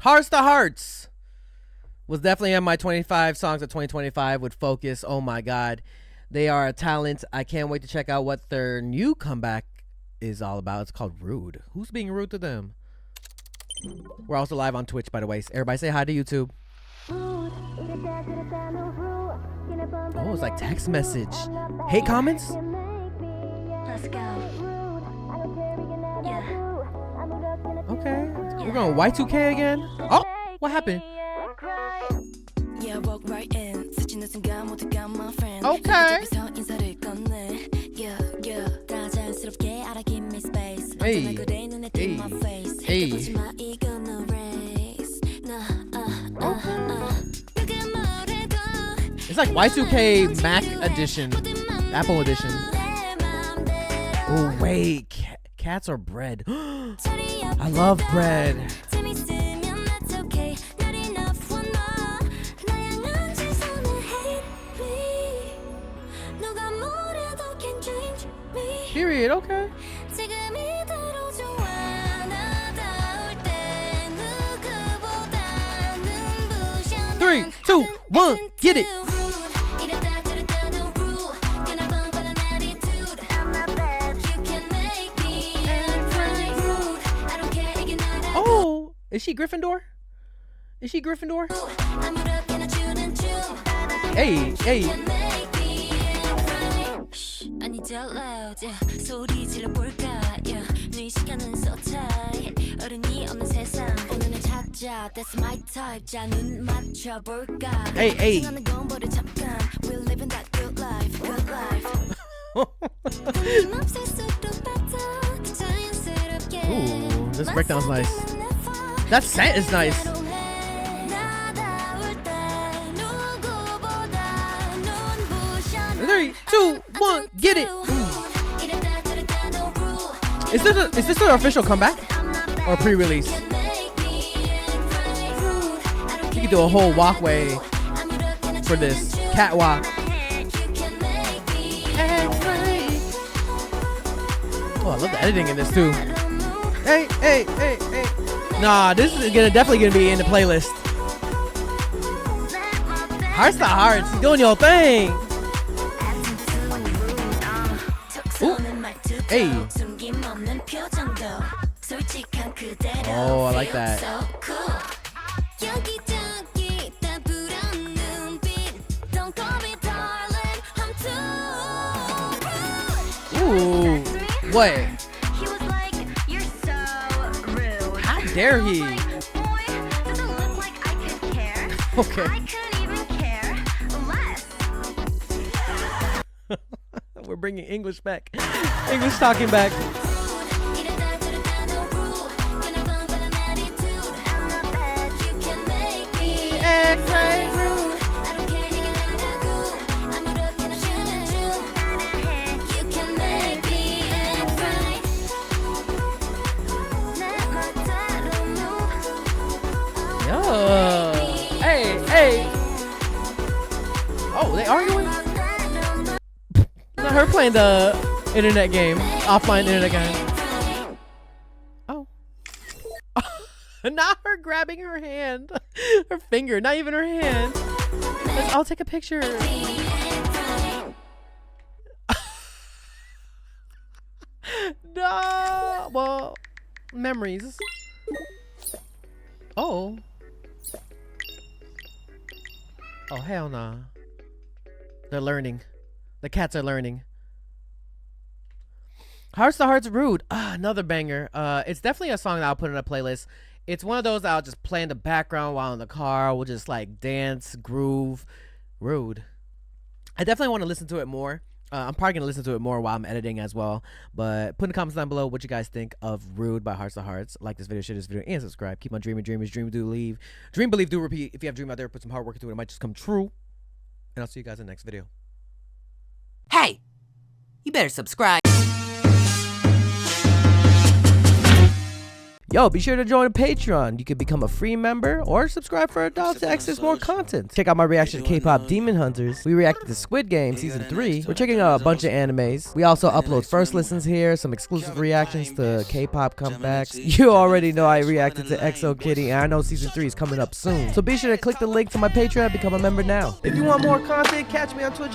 Hearts2Hearts was definitely on my 25 songs of 2025 with Focus. Oh my god, they are a talent. I can't wait to check out what their new comeback is all about. It's called Rude. Who's being rude to them? We're also live on Twitch, by the way. Everybody say hi to YouTube. Oh, it's like text message. Hate comments? Let's go. Yeah. Okay. We're going Y2K again? Oh, what happened? Yeah, walk right in. Okay. Hey. Hey. Hey. It's like Y2K Mac edition, Apple edition. Oh wait, cats are bread. I love bread. Period. Okay. 3, 2, 1, get it. Oh, is she Gryffindor? Is she Gryffindor? Hey, hey. Hey, hey. Ooh, this breakdown's nice. That set is nice. Three, 2, 1, get it. Is this their official comeback or pre-release? You could do a whole walkway for this catwalk. Oh, I love the editing in this too. Hey, hey, hey, hey. Nah, this is definitely gonna be in the playlist. Hearts2Hearts, doing your thing. Ooh. Hey. Oh, I like that. Ooh. What? He was like, "You're so rude." How dare he? Boy, doesn't look like I could care. Okay. I couldn't even care less. We're bringing English back. English talking back. Yo. Hey, hey. Oh, they arguing? Not her playing the internet game, offline internet game. Oh. Not her grabbing her hand, her finger, not even her hand. I'll take a picture. No, well, memories. Oh. Oh, hell nah. They're learning. The cats are learning. Hearts2Hearts Rude. Another banger. It's definitely a song that I'll put in a playlist. It's one of those that I'll just play in the background while in the car. We'll just like dance, groove. Rude. I definitely want to listen to it more. I'm probably going to listen to it more while I'm editing as well. But put in the comments down below what you guys think of Rude by Hearts2Hearts. Like this video, share this video, and subscribe. Keep on dreaming, dreamers. Dream, do, believe. Dream, believe, do, repeat. If you have a dream out there, put some hard work into it. It might just come true. And I'll see you guys in the next video. Hey, you better subscribe. Yo, be sure to join Patreon. You can become a free member or subscribe for $1 to access more content. Check out my reaction to K-pop Demon Hunters. We reacted to Squid Game Season 3. We're checking out a bunch of animes. We also upload first listens here, some exclusive reactions to K-pop comebacks. You already know I reacted to EXO Kitty, and I know Season 3 is coming up soon. So be sure to click the link to my Patreon and become a member now. If you want more content, catch me on Twitch on